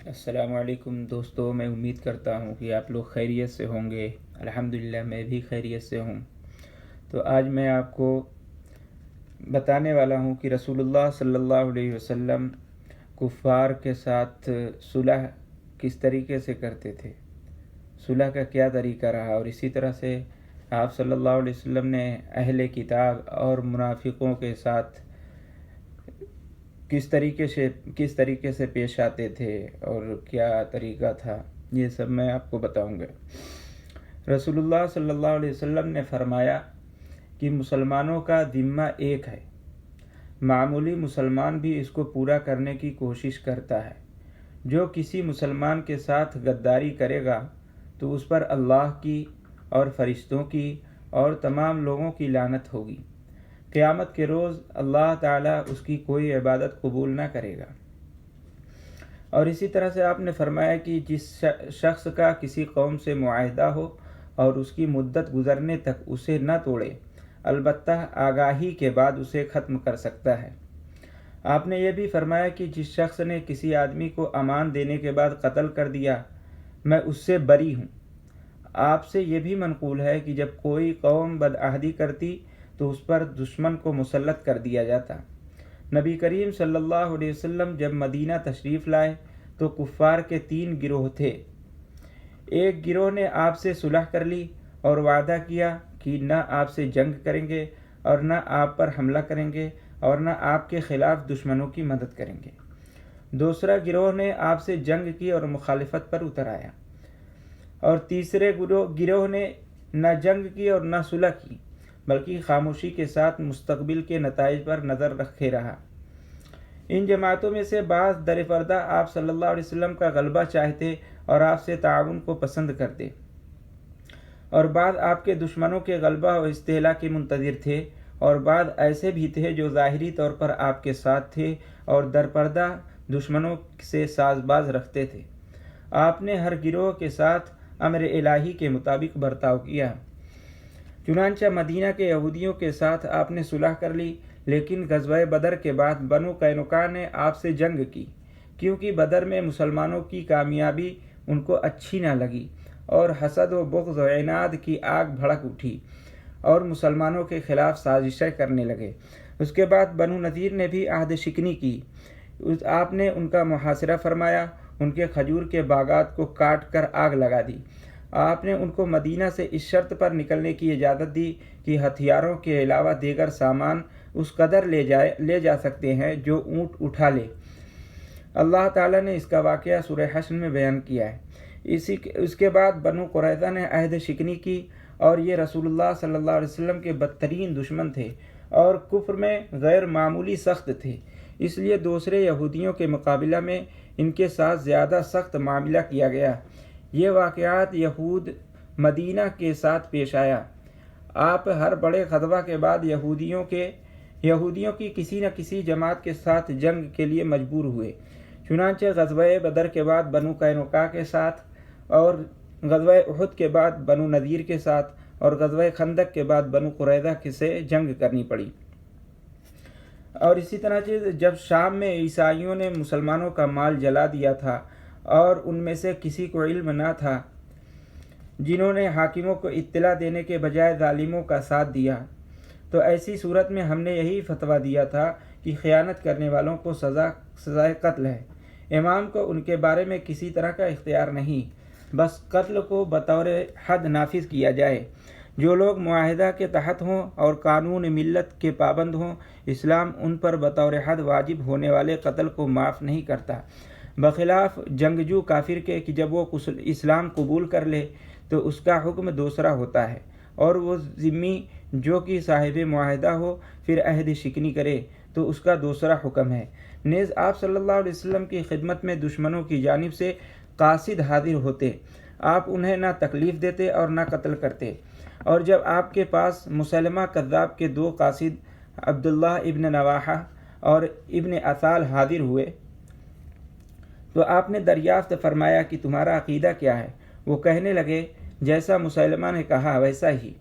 السلام علیکم دوستو، میں امید کرتا ہوں کہ آپ لوگ خیریت سے ہوں گے۔ الحمدللہ میں بھی خیریت سے ہوں۔ تو آج میں آپ کو بتانے والا ہوں کہ رسول اللہ صلی اللہ علیہ وسلم کفار کے ساتھ صلح کس طریقے سے کرتے تھے، صلح کا کیا طریقہ رہا، اور اسی طرح سے آپ صلی اللہ علیہ وسلم نے اہل کتاب اور منافقوں کے ساتھ کس طریقے سے پیش آتے تھے اور کیا طریقہ تھا، یہ سب میں آپ کو بتاؤں گا۔ رسول اللہ صلی اللہ علیہ وسلم نے فرمایا کہ مسلمانوں کا ذمہ ایک ہے، معمولی مسلمان بھی اس کو پورا کرنے کی کوشش کرتا ہے۔ جو کسی مسلمان کے ساتھ غداری کرے گا تو اس پر اللہ کی اور فرشتوں کی اور تمام لوگوں کی لعنت ہوگی۔ قیامت کے روز اللہ تعالیٰ اس کی کوئی عبادت قبول نہ کرے گا۔ اور اسی طرح سے آپ نے فرمایا کہ جس شخص کا کسی قوم سے معاہدہ ہو اور اس کی مدت گزرنے تک اسے نہ توڑے، البتہ آگاہی کے بعد اسے ختم کر سکتا ہے۔ آپ نے یہ بھی فرمایا کہ جس شخص نے کسی آدمی کو امان دینے کے بعد قتل کر دیا، میں اس سے بری ہوں۔ آپ سے یہ بھی منقول ہے کہ جب کوئی قوم بدعہدی کرتی تو اس پر دشمن کو مسلط کر دیا جاتا۔ نبی کریم صلی اللہ علیہ وسلم جب مدینہ تشریف لائے تو کفار کے 3 گروہ تھے۔ ایک گروہ نے آپ سے صلح کر لی اور وعدہ کیا کہ نہ آپ سے جنگ کریں گے اور نہ آپ پر حملہ کریں گے اور نہ آپ کے خلاف دشمنوں کی مدد کریں گے۔ دوسرا گروہ نے آپ سے جنگ کی اور مخالفت پر اتر آیا، اور تیسرے گروہ نے نہ جنگ کی اور نہ صلح کی، بلکہ خاموشی کے ساتھ مستقبل کے نتائج پر نظر رکھے رہا۔ ان جماعتوں میں سے بعض در پردہ آپ صلی اللہ علیہ وسلم کا غلبہ چاہتے اور آپ سے تعاون کو پسند کرتے، اور بعض آپ کے دشمنوں کے غلبہ و استعلاء کے منتظر تھے، اور بعض ایسے بھی تھے جو ظاہری طور پر آپ کے ساتھ تھے اور در پردہ دشمنوں سے ساز باز رکھتے تھے۔ آپ نے ہر گروہ کے ساتھ امر الہی کے مطابق برتاؤ کیا۔ چنانچہ مدینہ کے یہودیوں کے ساتھ آپ نے صلح کر لی، لیکن غزوہ بدر کے بعد بنو قینقاع نے آپ سے جنگ کی، کیونکہ بدر میں مسلمانوں کی کامیابی ان کو اچھی نہ لگی، اور حسد و بغض و عناد کی آگ بھڑک اٹھی اور مسلمانوں کے خلاف سازشیں کرنے لگے۔ اس کے بعد بنو نذیر نے بھی عہد شکنی کی۔ آپ نے ان کا محاصرہ فرمایا، ان کے کھجور کے باغات کو کاٹ کر آگ لگا دی۔ آپ نے ان کو مدینہ سے اس شرط پر نکلنے کی اجازت دی کہ ہتھیاروں کے علاوہ دیگر سامان اس قدر لے جا سکتے ہیں جو اونٹ اٹھا لے۔ اللہ تعالیٰ نے اس کا واقعہ سورہ حشر میں بیان کیا ہے۔ اس کے بعد بنو قریظہ نے عہد شکنی کی، اور یہ رسول اللہ صلی اللہ علیہ وسلم کے بدترین دشمن تھے اور کفر میں غیر معمولی سخت تھے، اس لیے دوسرے یہودیوں کے مقابلہ میں ان کے ساتھ زیادہ سخت معاملہ کیا گیا۔ یہ واقعات یہود مدینہ کے ساتھ پیش آیا۔ آپ ہر بڑے غزوہ کے بعد یہودیوں کی کسی نہ کسی جماعت کے ساتھ جنگ کے لیے مجبور ہوئے۔ چنانچہ غزوہ بدر کے بعد بنو قینقاع کے ساتھ، اور غزوہ احد کے بعد بنو نذیر کے ساتھ، اور غزوہ خندق کے بعد بنو قریظہ سے جنگ کرنی پڑی۔ اور اسی طرح جب شام میں عیسائیوں نے مسلمانوں کا مال جلا دیا تھا اور ان میں سے کسی کو علم نہ تھا، جنہوں نے حاکموں کو اطلاع دینے کے بجائے ظالموں کا ساتھ دیا، تو ایسی صورت میں ہم نے یہی فتویٰ دیا تھا کہ خیانت کرنے والوں کو سزائے قتل ہے۔ امام کو ان کے بارے میں کسی طرح کا اختیار نہیں، بس قتل کو بطور حد نافذ کیا جائے۔ جو لوگ معاہدہ کے تحت ہوں اور قانون ملت کے پابند ہوں، اسلام ان پر بطور حد واجب ہونے والے قتل کو معاف نہیں کرتا، بخلاف جنگجو کافر کے کہ جب وہ اسلام قبول کر لے تو اس کا حکم دوسرا ہوتا ہے، اور وہ ذمی جو کہ صاحب معاہدہ ہو پھر عہد شکنی کرے تو اس کا دوسرا حکم ہے۔ نیز آپ صلی اللہ علیہ وسلم کی خدمت میں دشمنوں کی جانب سے قاصد حاضر ہوتے، آپ انہیں نہ تکلیف دیتے اور نہ قتل کرتے۔ اور جب آپ کے پاس مسلمہ کذاب کے 2 قاصد عبداللہ ابن رواحہ اور ابن اسال حاضر ہوئے تو آپ نے دریافت فرمایا کہ تمہارا عقیدہ کیا ہے؟ وہ کہنے لگے جیسا مسلمہ نے کہا ویسا ہی۔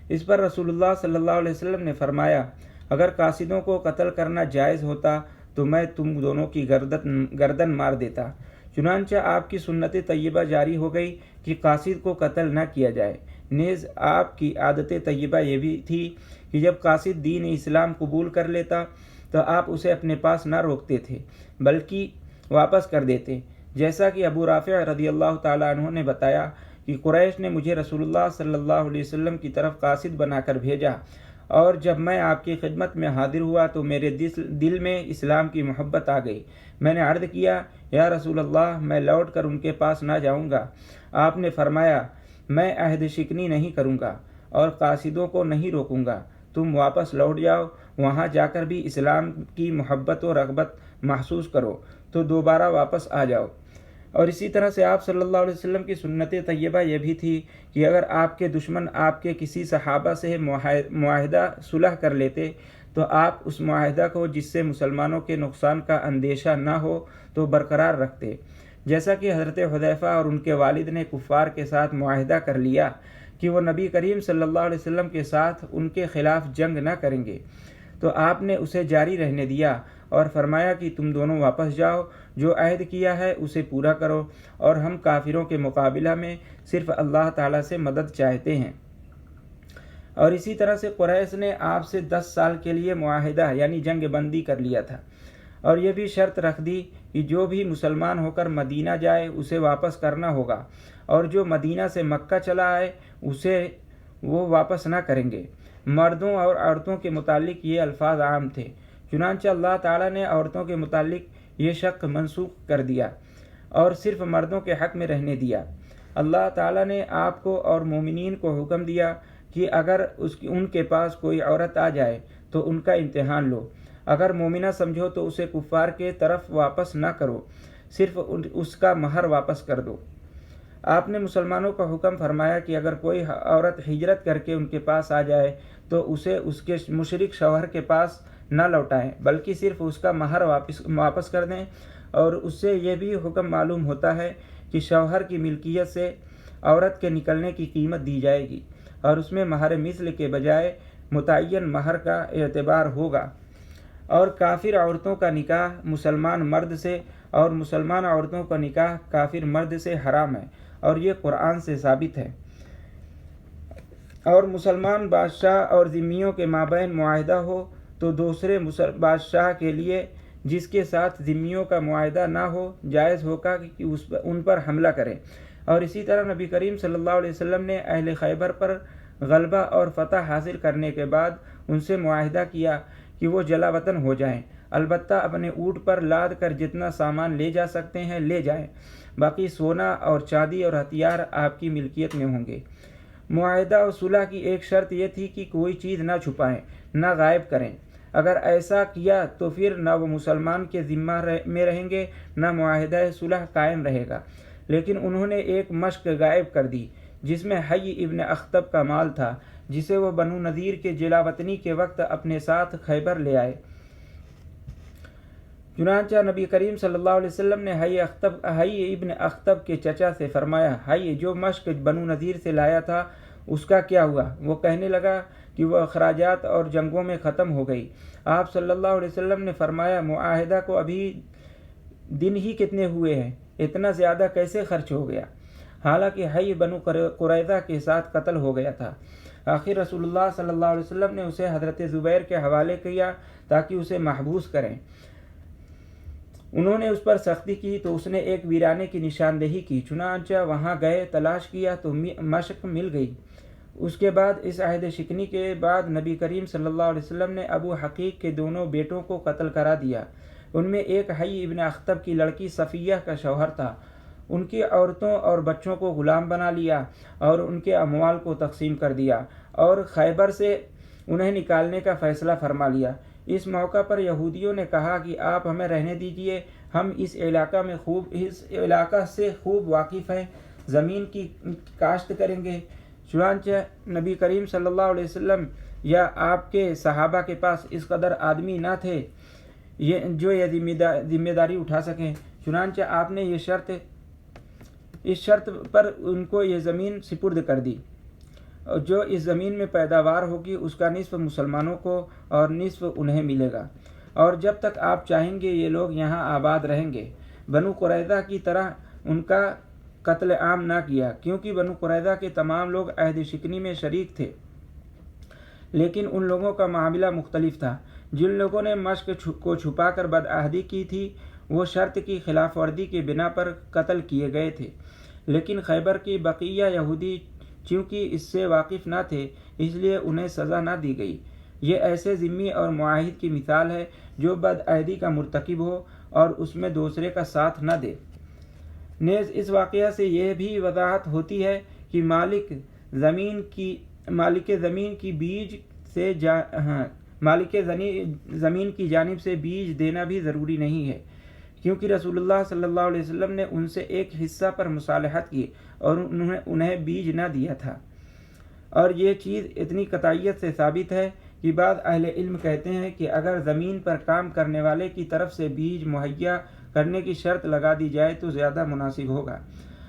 اس پر رسول اللہ صلی اللہ علیہ وسلم نے فرمایا، اگر قاصدوں کو قتل کرنا جائز ہوتا تو میں تم دونوں کی گردن مار دیتا۔ چنانچہ آپ کی سنت طیبہ جاری ہو گئی کہ قاصد کو قتل نہ کیا جائے۔ نیز آپ کی عادت طیبہ یہ بھی تھی کہ جب قاصد دین اسلام قبول کر لیتا تو آپ اسے اپنے پاس نہ روکتے تھے بلکہ واپس کر دیتے، جیسا کہ ابو رافع رضی اللہ تعالیٰ عنہ نے بتایا کہ قریش نے مجھے رسول اللہ صلی اللہ علیہ وسلم کی طرف قاصد بنا کر بھیجا، اور جب میں آپ کی خدمت میں حاضر ہوا تو میرے دل میں اسلام کی محبت آ گئی۔ میں نے عرض کیا، یا رسول اللہ، میں لوٹ کر ان کے پاس نہ جاؤں گا۔ آپ نے فرمایا، میں عہد شکنی نہیں کروں گا اور قاصدوں کو نہیں روکوں گا، تم واپس لوٹ جاؤ، وہاں جا کر بھی اسلام کی محبت و رغبت محسوس کرو تو دوبارہ واپس آ جاؤ۔ اور اسی طرح سے آپ صلی اللہ علیہ وسلم کی سنت طیبہ یہ بھی تھی کہ اگر آپ کے دشمن آپ کے کسی صحابہ سے معاہدہ صلح کر لیتے تو آپ اس معاہدہ کو، جس سے مسلمانوں کے نقصان کا اندیشہ نہ ہو، تو برقرار رکھتے، جیسا کہ حضرت حذیفہ اور ان کے والد نے کفار کے ساتھ معاہدہ کر لیا کہ وہ نبی کریم صلی اللہ علیہ وسلم کے ساتھ ان کے خلاف جنگ نہ کریں گے، تو آپ نے اسے جاری رہنے دیا اور فرمایا کہ تم دونوں واپس جاؤ، جو عہد کیا ہے اسے پورا کرو، اور ہم کافروں کے مقابلہ میں صرف اللہ تعالیٰ سے مدد چاہتے ہیں۔ اور اسی طرح سے قریش نے آپ سے 10 سال کے لیے معاہدہ یعنی جنگ بندی کر لیا تھا، اور یہ بھی شرط رکھ دی کہ جو بھی مسلمان ہو کر مدینہ جائے اسے واپس کرنا ہوگا، اور جو مدینہ سے مکہ چلا آئے اسے وہ واپس نہ کریں گے۔ مردوں اور عورتوں کے متعلق یہ الفاظ عام تھے، چنانچہ اللہ تعالیٰ نے عورتوں کے متعلق یہ شق منسوخ کر دیا اور صرف مردوں کے حق میں رہنے دیا۔ اللہ تعالیٰ نے آپ کو اور مومنین کو حکم دیا کہ اگر ان کے پاس کوئی عورت آ جائے تو ان کا امتحان لو، اگر مومنہ سمجھو تو اسے کفار کے طرف واپس نہ کرو، صرف اس کا مہر واپس کر دو۔ آپ نے مسلمانوں کا حکم فرمایا کہ اگر کوئی عورت ہجرت کر کے ان کے پاس آ جائے تو اسے اس کے مشرک شوہر کے پاس نہ لوٹائیں بلکہ صرف اس کا مہر واپس کر دیں، اور اس سے یہ بھی حکم معلوم ہوتا ہے کہ شوہر کی ملکیت سے عورت کے نکلنے کی قیمت دی جائے گی، اور اس میں مہر مثل کے بجائے متعین مہر کا اعتبار ہوگا۔ اور کافر عورتوں کا نکاح مسلمان مرد سے اور مسلمان عورتوں کا نکاح کافر مرد سے حرام ہے، اور یہ قرآن سے ثابت ہے۔ اور مسلمان بادشاہ اور ذمیوں کے مابین معاہدہ ہو تو دوسرے بادشاہ کے لیے جس کے ساتھ ذمیوں کا معاہدہ نہ ہو جائز ہوگا کہ ان پر حملہ کریں۔ اور اسی طرح نبی کریم صلی اللہ علیہ وسلم نے اہل خیبر پر غلبہ اور فتح حاصل کرنے کے بعد ان سے معاہدہ کیا کہ وہ جلا وطن ہو جائیں، البتہ اپنے اونٹ پر لاد کر جتنا سامان لے جا سکتے ہیں لے جائیں، باقی سونا اور چاندی اور ہتھیار آپ کی ملکیت میں ہوں گے۔ معاہدہ اور صلح کی ایک شرط یہ تھی کہ کوئی چیز نہ چھپائیں، نہ غائب کریں۔ اگر ایسا کیا تو پھر نہ وہ مسلمان کے ذمہ میں رہیں گے نہ معاہدہ صلح قائم رہے گا۔ لیکن انہوں نے ایک مشق غائب کر دی جس میں حی ابن اخطب کا مال تھا، جسے وہ بنو نذیر کے جلا وطنی کے وقت اپنے ساتھ خیبر لے آئے۔ چنانچہ نبی کریم صلی اللہ علیہ وسلم نے حی ابن اخطب کے چچا سے فرمایا، حی جو مشق بنو نذیر سے لایا تھا اس کا کیا ہوا؟ وہ کہنے لگا کہ وہ اخراجات اور جنگوں میں ختم ہو گئی۔ آپ صلی اللہ علیہ وسلم نے فرمایا، معاہدہ کو ابھی دن ہی کتنے ہوئے ہیں، اتنا زیادہ کیسے خرچ ہو گیا؟ حالانکہ حی بنو قریظہ کے ساتھ قتل ہو گیا تھا۔ آخر رسول اللہ صلی اللہ علیہ وسلم نے اسے حضرت زبیر کے حوالے کیا تاکہ اسے محبوس کریں۔ انہوں نے اس پر سختی کی تو اس نے ایک ویرانے کی نشاندہی کی، چنانچہ وہاں گئے، تلاش کیا تو مشق مل گئی۔ اس کے بعد اس عہد شکنی کے بعد نبی کریم صلی اللہ علیہ وسلم نے ابو حقیق کے دونوں بیٹوں کو قتل کرا دیا۔ ان میں ایک حی ابن اخطب کی لڑکی صفیہ کا شوہر تھا۔ ان کی عورتوں اور بچوں کو غلام بنا لیا اور ان کے اموال کو تقسیم کر دیا اور خیبر سے انہیں نکالنے کا فیصلہ فرما لیا۔ اس موقع پر یہودیوں نے کہا کہ آپ ہمیں رہنے دیجئے، ہم اس علاقہ سے خوب واقف ہیں، زمین کی کاشت کریں گے۔ چنانچہ نبی کریم صلی اللہ علیہ وسلم یا آپ کے صحابہ کے پاس اس قدر آدمی نہ تھے جو یہ ذمہ داری اٹھا سکیں، چنانچہ آپ نے اس شرط پر ان کو یہ زمین سپرد کر دی، جو اس زمین میں پیداوار ہوگی اس کا نصف مسلمانوں کو اور نصف انہیں ملے گا، اور جب تک آپ چاہیں گے یہ لوگ یہاں آباد رہیں گے۔ بنو قریظہ کی طرح ان کا قتل عام نہ کیا، کیونکہ بنو قریظہ کے تمام لوگ عہد شکنی میں شریک تھے، لیکن ان لوگوں کا معاملہ مختلف تھا۔ جن لوگوں نے مشق کو چھپا کر بدعہدی کی تھی وہ شرط کی خلاف ورزی کی بنا پر قتل کیے گئے تھے، لیکن خیبر کی بقیہ یہودی چونکہ اس سے واقف نہ تھے اس لیے انہیں سزا نہ دی گئی۔ یہ ایسے ذمہ اور معاہد کی مثال ہے جو بدعہدی کا مرتکب ہو اور اس میں دوسرے کا ساتھ نہ دے۔ نیز اس واقعہ سے یہ بھی وضاحت ہوتی ہے کہ مالک زمین کی جانب سے بیج دینا بھی ضروری نہیں ہے، کیونکہ رسول اللہ صلی اللہ علیہ وسلم نے ان سے ایک حصہ پر مصالحت کی اور انہیں بیج نہ دیا تھا۔ اور یہ چیز اتنی قطعیت سے ثابت ہے کہ بعض اہل علم کہتے ہیں کہ اگر زمین پر کام کرنے والے کی طرف سے بیج مہیا کرنے کی شرط لگا دی جائے تو زیادہ مناسب ہوگا،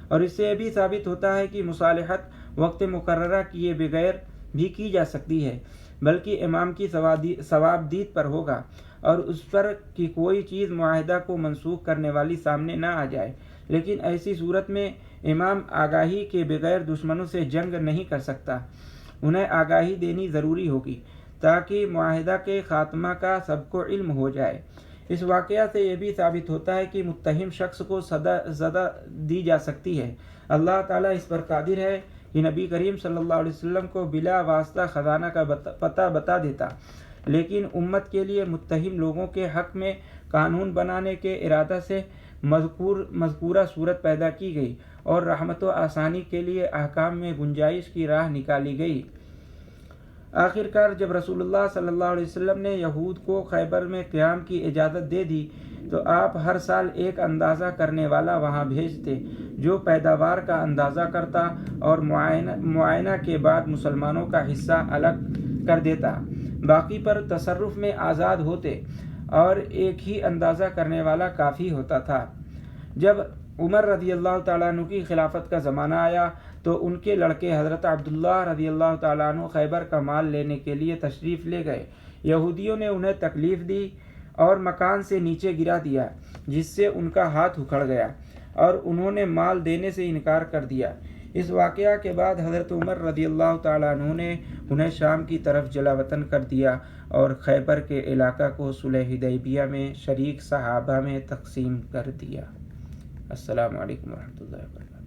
اور اس سے یہ بھی ثابت ہوتا ہے کہ مصالحت وقت مقررہ کیے بغیر بھی کی جا سکتی ہے، بلکہ امام کی ثوابدید پر ہوگا اور اس پر کہ کوئی چیز معاہدہ کو منسوخ کرنے والی سامنے نہ آ جائے، لیکن ایسی صورت میں امام آگاہی کے بغیر دشمنوں سے جنگ نہیں کر سکتا، انہیں آگاہی دینی ضروری ہوگی تاکہ معاہدہ کے خاتمہ کا سب کو علم ہو جائے۔ اس واقعہ سے یہ بھی ثابت ہوتا ہے کہ متہم شخص کو سزا دی جا سکتی ہے۔ اللہ تعالیٰ اس پر قادر ہے کہ نبی کریم صلی اللہ علیہ وسلم کو بلا واسطہ خزانہ کا پتہ بتا دیتا، لیکن امت کے لیے متہم لوگوں کے حق میں قانون بنانے کے ارادہ سے مذکورہ صورت پیدا کی گئی اور رحمت و آسانی کے لیے احکام میں گنجائش کی راہ نکالی گئی۔ آخر کار جب رسول اللہ صلی اللہ علیہ وسلم نے یہود کو خیبر میں قیام کی اجازت دے دی تو آپ ہر سال ایک اندازہ کرنے والا وہاں بھیجتے جو پیداوار کا اندازہ کرتا اور معائنہ کے بعد مسلمانوں کا حصہ الگ کر دیتا، باقی پر تصرف میں آزاد ہوتے اور ایک ہی اندازہ کرنے والا کافی ہوتا تھا۔ جب عمر رضی اللہ تعالیٰ عنہ کی خلافت کا زمانہ آیا تو ان کے لڑکے حضرت عبداللہ رضی اللہ تعالیٰ عنہ خیبر کا مال لینے کے لیے تشریف لے گئے۔ یہودیوں نے انہیں تکلیف دی اور مکان سے نیچے گرا دیا، جس سے ان کا ہاتھ اکھڑ گیا اور انہوں نے مال دینے سے انکار کر دیا۔ اس واقعہ کے بعد حضرت عمر رضی اللہ تعالیٰ عنہ نے انہیں شام کی طرف جلا وطن کر دیا اور خیبر کے علاقہ کو صلح حدیبیہ میں شریک صحابہ میں تقسیم کر دیا۔ السلام علیکم ورحمۃ اللہ وبرکاتہ۔